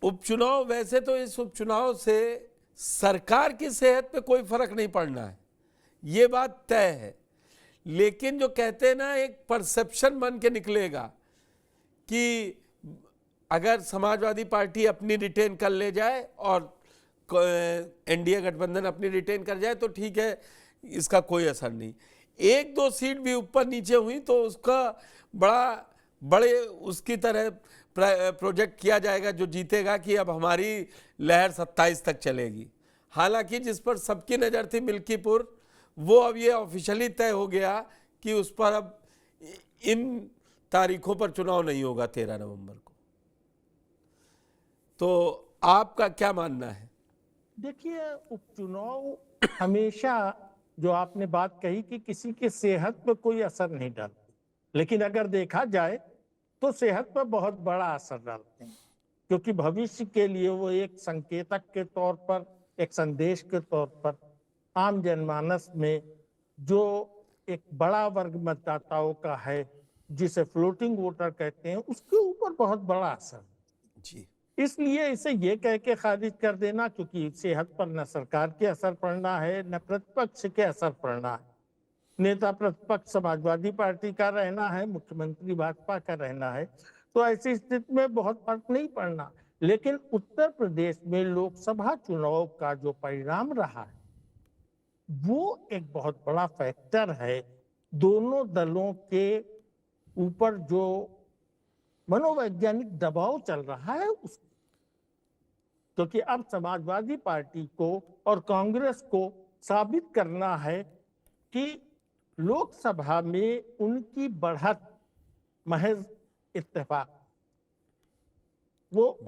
उपचुनाव, वैसे तो इस उपचुनाव से सरकार की सेहत पे कोई फर्क नहीं पड़ना है, ये बात तय है। लेकिन जो कहते हैं ना, एक परसेप्शन बन के निकलेगा कि अगर समाजवादी पार्टी अपनी रिटेन कर ले जाए और एनडीए गठबंधन अपनी रिटेन कर जाए तो ठीक है, इसका कोई असर नहीं। एक दो सीट भी ऊपर नीचे हुई तो उसका बड़े उसकी तरह प्रोजेक्ट किया जाएगा जो जीतेगा कि अब हमारी लहर 27 तक चलेगी। हालांकि जिस पर सबकी नज़र थी मिल्कीपुर, वो अब ये ऑफिशियली तय हो गया कि उस पर अब इन तारीखों पर चुनाव नहीं होगा 13 नवंबर को। तो आपका क्या मानना है? देखिए, उपचुनाव हमेशा, जो आपने बात कही कि किसी की सेहत पर कोई असर नहीं डालते, लेकिन अगर देखा जाए तो सेहत पर बहुत बड़ा असर डालते हैं, क्योंकि भविष्य के लिए वो एक संकेतक के तौर पर, एक संदेश के तौर पर आम जनमानस में जो एक बड़ा वर्ग मतदाताओं का है, जिसे फ्लोटिंग वोटर कहते हैं, उसके ऊपर बहुत बड़ा असर जी। इसलिए इसे ये कह के खारिज कर देना, क्योंकि सेहत पर न सरकार के असर पड़ना है न प्रतिपक्ष के असर पड़ना है। नेता प्रतिपक्ष समाजवादी पार्टी का रहना है, मुख्यमंत्री भाजपा का रहना है, तो ऐसी स्थिति में बहुत फर्क नहीं पड़ना। लेकिन उत्तर प्रदेश में लोकसभा चुनाव का जो परिणाम रहा है वो एक बहुत बड़ा फैक्टर है। दोनों दलों के ऊपर जो मनोवैज्ञानिक दबाव चल रहा है उस, क्योंकि अब समाजवादी पार्टी को और कांग्रेस को साबित करना है कि लोकसभा में उनकी बढ़त महज इत्तेफाक, वो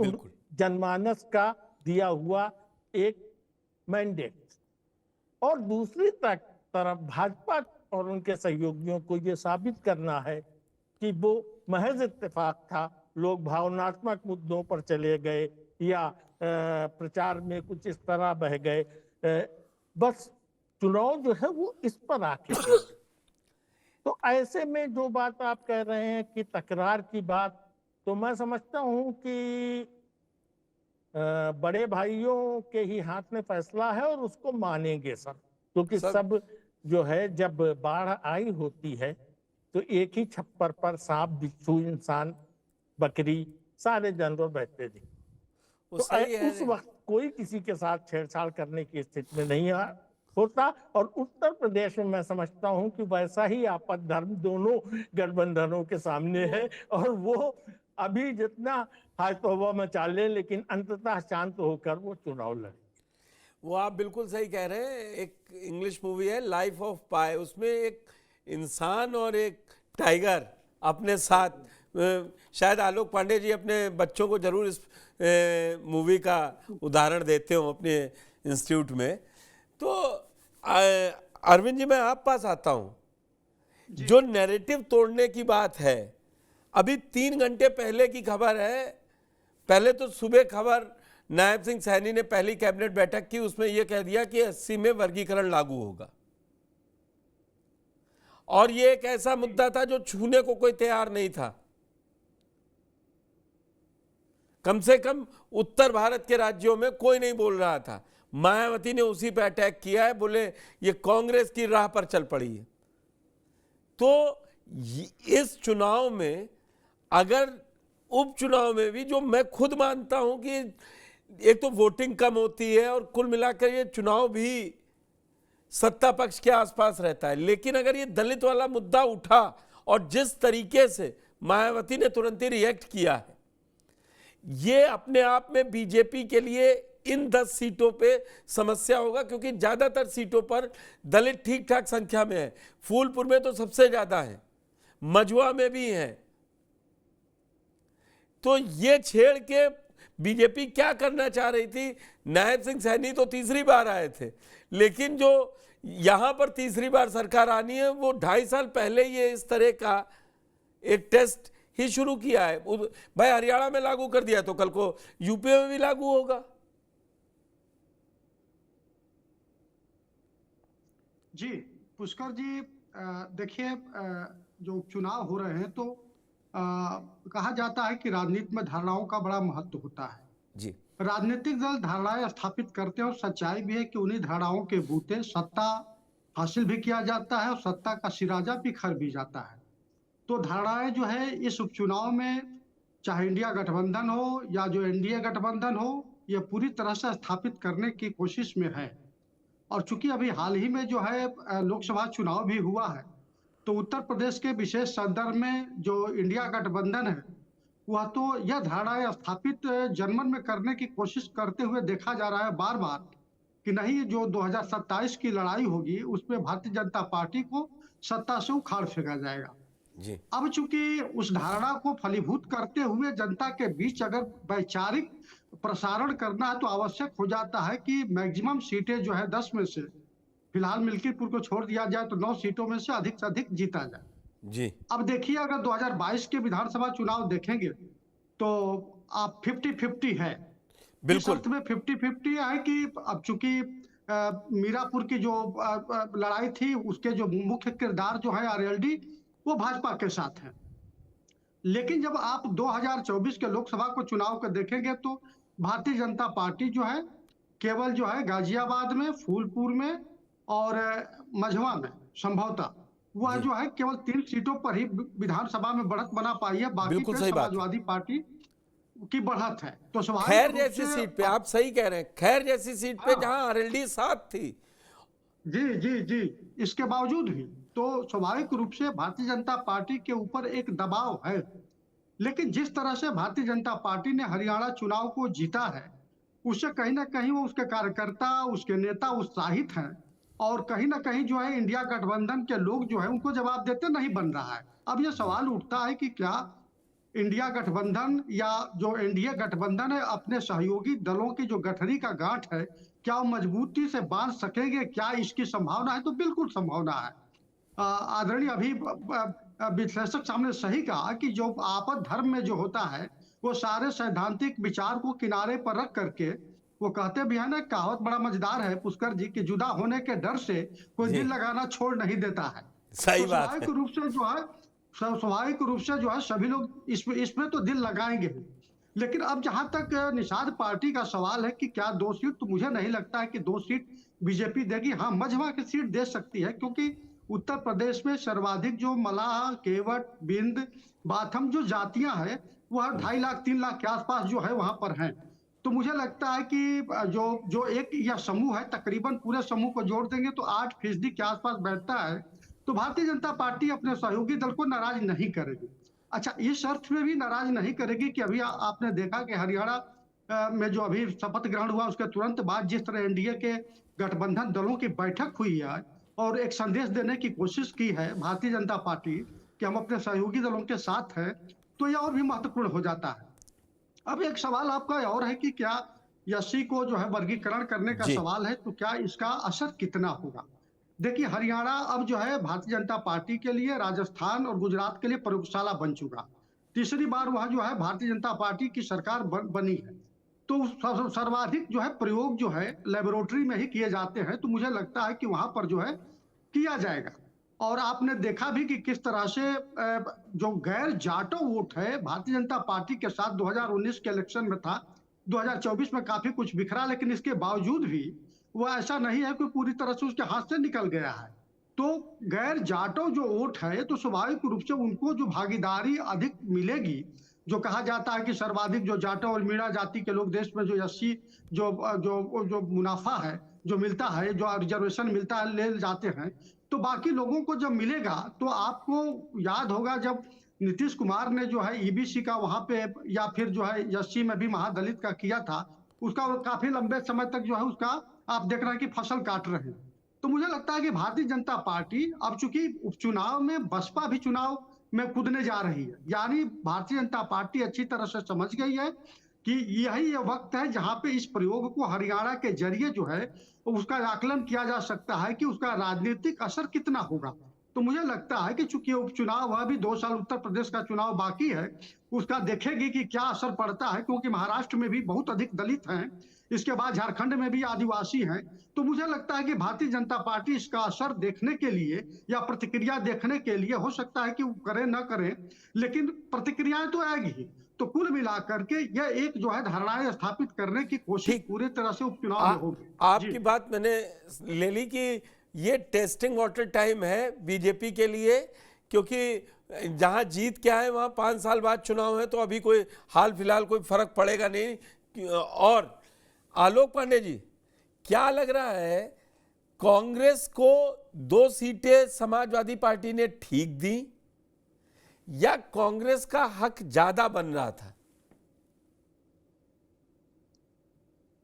जनमानस का दिया हुआ एक मैंडेट, और दूसरी तरफ भाजपा और उनके सहयोगियों को ये साबित करना है कि वो महज इत्तेफाक था, लोग भावनात्मक मुद्दों पर चले गए या प्रचार में कुछ इस तरह बह गए, बस चुनाव जो है वो इस पर आके तो ऐसे में जो बात आप कह रहे हैं कि तकरार की बात, तो मैं समझता हूं कि बड़े भाइयों के ही हाथ में फैसला है और उसको मानेंगे सब, क्योंकि सब जो है, जब बाढ़ आई होती है तो एक ही छप्पर पर सांप, बिच्छू, इंसान, बकरी, सारे जानवर बैठते थे। तो उस वक्त कोई किसी के साथ छेड़छाड़ करने की स्थिति में नहीं होता। और उत्तर प्रदेश में मैं समझता हूं कि वैसा ही आपद धर्म दोनों गठबंधनों के सामने है, और वो अभी जितना हाय तौबा मचा ले, लेकिन अंततः शांत होकर वो चुनाव लड़े। वो आप बिल्कुल सही कह रहे हैं। एक इंग्लिश मूवी है लाइफ ऑफ पाई, उसमें एक इंसान और एक टाइगर अपने साथ, शायद आलोक पांडे जी अपने बच्चों को जरूर इस मूवी का उदाहरण देते हो अपने इंस्टीट्यूट में। तो अरविंद जी, मैं आप पास आता हूँ। जो नैरेटिव तोड़ने की बात है, अभी 3 घंटे पहले की खबर है, पहले तो सुबह खबर नायब सिंह सैनी ने पहली कैबिनेट बैठक की, उसमें यह कह दिया कि 80 में वर्गीकरण लागू होगा, और यह एक ऐसा मुद्दा था जो छूने को कोई तैयार नहीं था। कम से कम उत्तर भारत के राज्यों में कोई नहीं बोल रहा था। मायावती ने उसी पर अटैक किया है, बोले ये कांग्रेस की राह पर चल पड़ी है। तो इस चुनाव में, अगर उपचुनाव में भी, जो मैं खुद मानता हूं कि एक तो वोटिंग कम होती है और कुल मिलाकर ये चुनाव भी सत्ता पक्ष के आसपास रहता है, लेकिन अगर ये दलित वाला मुद्दा उठा और जिस तरीके से मायावती ने तुरंत ही रिएक्ट किया है, ये अपने आप में बीजेपी के लिए इन 10 सीटों पे समस्या होगा, क्योंकि ज्यादातर सीटों पर दलित ठीक ठाक संख्या में है। फूलपुर में तो सबसे ज्यादा है, मझुआ में भी है। तो ये छेड़ के बीजेपी क्या करना चाह रही थी? नायब सिंह सैनी तो तीसरी बार आए थे, लेकिन जो यहां पर तीसरी बार सरकार आनी है, वो 2.5 साल पहले ये इस तरह का एक टेस्ट ही शुरू किया है। भाई हरियाणा में लागू कर दिया तो कल को यूपी में भी लागू होगा। जी पुष्कर जी, देखिए, जो चुनाव हो रहे हैं तो कहा जाता है कि राजनीति में धारणाओं का बड़ा महत्व होता है। जी राजनीतिक दल धारणाएं स्थापित करते हैं और सच्चाई भी है कि उन्हीं धारणाओं के बूते सत्ता हासिल भी किया जाता है और सत्ता का सिराजा भी खर भी जाता है। तो धारणाएं जो है इस उपचुनाव में, चाहे इंडिया गठबंधन हो या जो एनडीए गठबंधन हो, ये पूरी तरह से स्थापित करने की कोशिश में है। और चूंकि अभी हाल ही में जो है लोकसभा चुनाव भी हुआ है, तो उत्तर प्रदेश के विशेष संदर्भ में जो इंडिया गठबंधन है, वह तो यह धारणाएं स्थापित जनमन में करने की कोशिश करते हुए देखा जा रहा है बार बार कि नहीं, जो 2027 की लड़ाई होगी उसमें भारतीय जनता पार्टी को सत्ता से उखाड़ फेंका जाएगा। जी अब चूंकि उस धारणा को फलीभूत करते हुए जनता के बीच अगर वैचारिक प्रसारण करना है, तो आवश्यक हो जाता है कि मैक्सिमम सीटें जो है 10 में से, फिलहाल मिल्कीपुर को छोड़ दिया जाए तो 9 सीटों में से अधिक जीता जाए। जी अब देखिए, अगर 2022 के विधानसभा चुनाव देखेंगे तो आप 50-50 है। इस बिल्कुल अर्थ में 50-50 है कि अब चूंकि मीरापुर की जो लड़ाई थी, उसके जो मुख्य किरदार जो है आरएलडी, वो भाजपा के साथ है। लेकिन जब आप 2024 के लोकसभा को चुनाव को देखेंगे तो भारतीय जनता पार्टी जो है केवल जो है गाजियाबाद में, फूलपुर में और मझवा में संभवतः वह जी। जो है केवल 3 सीटों पर ही विधानसभा में बढ़त बना पाई है। बाकी बिल्कुल पे सही बात है। समाजवादी पार्टी की बढ़त है। तो खैर स्वाभाविक रूप जैसी से सीट पे आप सही कह रहे हैं, खैर जैसी सीट पे हाँ। जहां आरएलडी साथ थी। जी, इसके बावजूद भी तो स्वाभाविक रूप से भारतीय जनता पार्टी के ऊपर एक दबाव है। लेकिन जिस तरह से भारतीय जनता पार्टी ने हरियाणा चुनाव को जीता है, उससे कहीं ना कहीं वो उसके कार्यकर्ता, उसके नेता उत्साहित हैं और कहीं ना कहीं जो है इंडिया गठबंधन के लोग जो है उनको जवाब देते नहीं बन रहा है। अब ये सवाल उठता है कि क्या इंडिया गठबंधन या जो एनडीए गठबंधन है अपने सहयोगी दलों की जो गठरी का गांठ है, क्या वो मजबूती से बांध सकेंगे? क्या इसकी संभावना है? तो बिल्कुल संभावना है। आदरणीय अभी विश्लेषक सामने सही कहा कि जो आपद धर्म में जो होता है, वो सारे सैद्धांतिक विचार को किनारे पर रख करके वो कहते भी है ना, कहावत बड़ा मजेदार है पुष्कर जी, कि जुदा होने के डर से कोई जी। दिल लगाना छोड़ नहीं देता है। सही तो बात है। स्वाभाविक रूप से जो है सभी लोग इसमें तो दिल लगाएंगे ही। लेकिन अब जहां तक निषाद पार्टी का सवाल है कि क्या 2 सीट, तो मुझे नहीं लगता है कि 2 सीट बीजेपी देगी। हाँ, मझवा की सीट दे सकती है, क्योंकि उत्तर प्रदेश में सर्वाधिक जो मलाह, केवट, बिंद, बाथम जो जातियां हैं, वह 2.5 लाख 3 लाख के आसपास जो है वहां पर हैं। तो मुझे लगता है कि जो एक यह समूह है, तकरीबन पूरे समूह को जोड़ देंगे तो 8% के आसपास बैठता है। तो भारतीय जनता पार्टी अपने सहयोगी दल को नाराज नहीं करेगी। अच्छा, इस अर्थ में भी नाराज नहीं करेगी कि अभी आपने देखा कि हरियाणा में जो अभी शपथ ग्रहण हुआ उसके तुरंत बाद जिस तरह एनडीए के गठबंधन दलों की बैठक हुई है और एक संदेश देने की कोशिश की है भारतीय जनता पार्टी कि हम अपने सहयोगी दलों के साथ हैं, तो यह और भी महत्वपूर्ण हो जाता है। अब एक सवाल आपका और है कि क्या एससी को जो है वर्गीकरण करने का जी। सवाल है, तो क्या इसका असर कितना होगा? देखिए, हरियाणा अब जो है भारतीय जनता पार्टी के लिए राजस्थान और गुजरात के लिए प्रयोगशाला बन चुका। तीसरी बार वहां जो है भारतीय जनता पार्टी की सरकार बनी है। तो सर्वाधिक जो है प्रयोग जो है लेबोरेटरी में ही किए जाते हैं। तो मुझे लगता है कि वहां पर जो है किया जाएगा। और आपने देखा भी कि किस तरह से जो गैर जाटो वोट है भारतीय जनता पार्टी के साथ 2019 के इलेक्शन में था, 2024 में काफी कुछ बिखरा, लेकिन इसके बावजूद भी वो ऐसा नहीं है कि पूरी तरह से उसके हाथ से निकल गया है। तो गैर जाटो जो वोट है, तो स्वाभाविक रूप से उनको जो भागीदारी अधिक मिलेगी, जो कहा जाता है कि सर्वाधिक जो जाटो और मीणा जाति के लोग देश में जो एससी जो मुनाफा है जो मिलता है, जो रिजर्वेशन मिलता है, ले जाते हैं, तो बाकी लोगों को जब मिलेगा, तो आपको याद होगा जब नीतीश कुमार ने जो है ईबीसी का वहां पे या फिर जो है एससी में भी महादलित का किया था, उसका काफी लंबे समय तक जो है उसका आप देख रहे हैं कि फसल काट रहे हैं। तो मुझे लगता है कि भारतीय जनता पार्टी अब चूंकि उपचुनाव में बसपा भी चुनाव में कूदने जा रही है, यानी भारतीय जनता पार्टी अच्छी तरह से समझ गई है कि यही ये वक्त है जहां पे इस प्रयोग को हरियाणा के जरिए जो है उसका आकलन किया जा सकता है कि उसका राजनीतिक असर कितना होगा। तो मुझे लगता है कि चूंकि उपचुनाव अभी 2 साल उत्तर प्रदेश का चुनाव बाकी है, उसका देखेगी कि क्या असर पड़ता है, क्योंकि महाराष्ट्र में भी बहुत अधिक दलित हैं, इसके बाद झारखंड में भी आदिवासी हैं। तो मुझे लगता है कि भारतीय जनता पार्टी इसका असर देखने के लिए या प्रतिक्रिया देखने के लिए, हो सकता है कि वो करें ना करें, लेकिन प्रतिक्रियाएं तो आएगी ही। तो कुल मिलाकर के यह एक जो है धारणाएं स्थापित करने की कोशिश ठीक। पूरे तरह से उपचुनाव में होगी। आपकी जी। बात मैंने ले ली कि ये टेस्टिंग वाटर टाइम है बीजेपी के लिए, क्योंकि जहां जीत के आए वहां 5 साल बाद चुनाव है, तो अभी कोई हाल फिलहाल कोई फर्क पड़ेगा नहीं। और आलोक पांडे जी, क्या लग रहा है, कांग्रेस को 2 सीटें समाजवादी पार्टी ने ठीक दी या कांग्रेस का हक ज्यादा बन रहा था?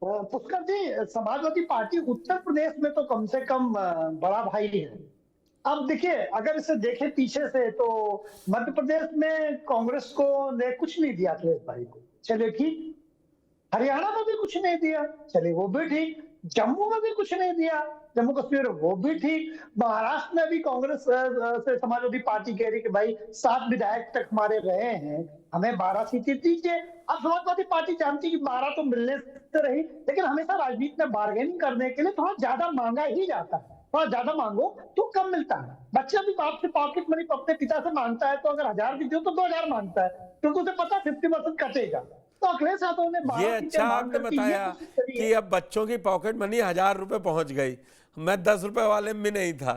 पुष्कर जी, समाजवादी पार्टी उत्तर प्रदेश में तो कम से कम बड़ा भाई है। अब देखिए, अगर इसे देखें पीछे से तो मध्य प्रदेश में कांग्रेस को ने कुछ नहीं दिया अखिलेश भाई को, चलिए ठीक। हरियाणा में भी कुछ नहीं दिया, चलिए वो भी ठीक। जम्मू में भी कुछ नहीं दिया, जम्मू कश्मीर वो भी ठीक। महाराष्ट्र में भी कांग्रेस से समाजवादी पार्टी कह रही कि भाई 7 विधायक तक हमारे रहे हैं, हमें 12 सीटें दीजिए। अब समाजवादी पार्टी जानती कि 12 तो मिलने से रही, लेकिन हमेशा राजनीति में बार्गेनिंग करने के लिए थोड़ा ज्यादा मांगा ही जाता है। थोड़ा ज्यादा मांगो तो कम मिलता है। बच्चा भी बाप से पॉकेट मनी अपने पिता से मांगता है, तो अगर 1000 भी दो तो 2000 मांगता है, क्योंकि उसे पता 50% कटेगा। तो अखिलेश यादव ने ये अच्छा आपने बताया कि अब बच्चों की पॉकेट मनी 1000 रुपए पहुंच गई। मैं 10 रुपए वाले में नहीं था।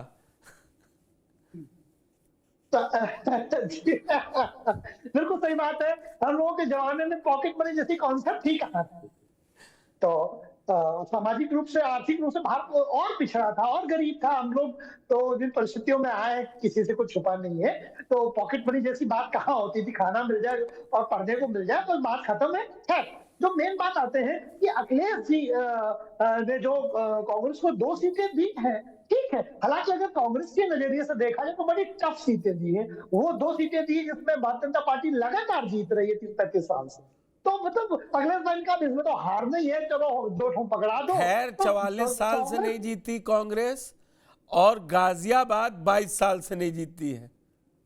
बिल्कुल सही बात है। हम लोगों के जमाने में पॉकेट मनी जैसी कॉन्सेप्ट ही कहाँ थी। तो सामाजिक रूप से, आर्थिक रूप से भारत और पिछड़ा था और गरीब था हम लोग। तो जिन परिस्थितियों में आए, किसी से कुछ छुपा नहीं है। तो पॉकेट मनी जैसी बात कहाँ होती थी, खाना मिल जाए और पढ़ने को मिल जाए, तो बात खत्म है। खैर, जो मेन बात आते हैं कि अखिलेश जी ने जो कांग्रेस को 2 सीटें दी हैं, ठीक है। हालांकि अगर कांग्रेस के नजरिए से देखा जाए तो बड़ी टफ सीटें दी है। वो 2 सीटें दी जिसमें भारतीय जनता पार्टी लगातार जीत रही है 30-35 साल से। तो मतलब अखिलेश भाई का इसमें तो हार नहीं है, चलो 2 ठों पकड़ा दो। खैर, 44 साल से नहीं जीती कांग्रेस, और गाजियाबाद 22 साल से नहीं जीती है।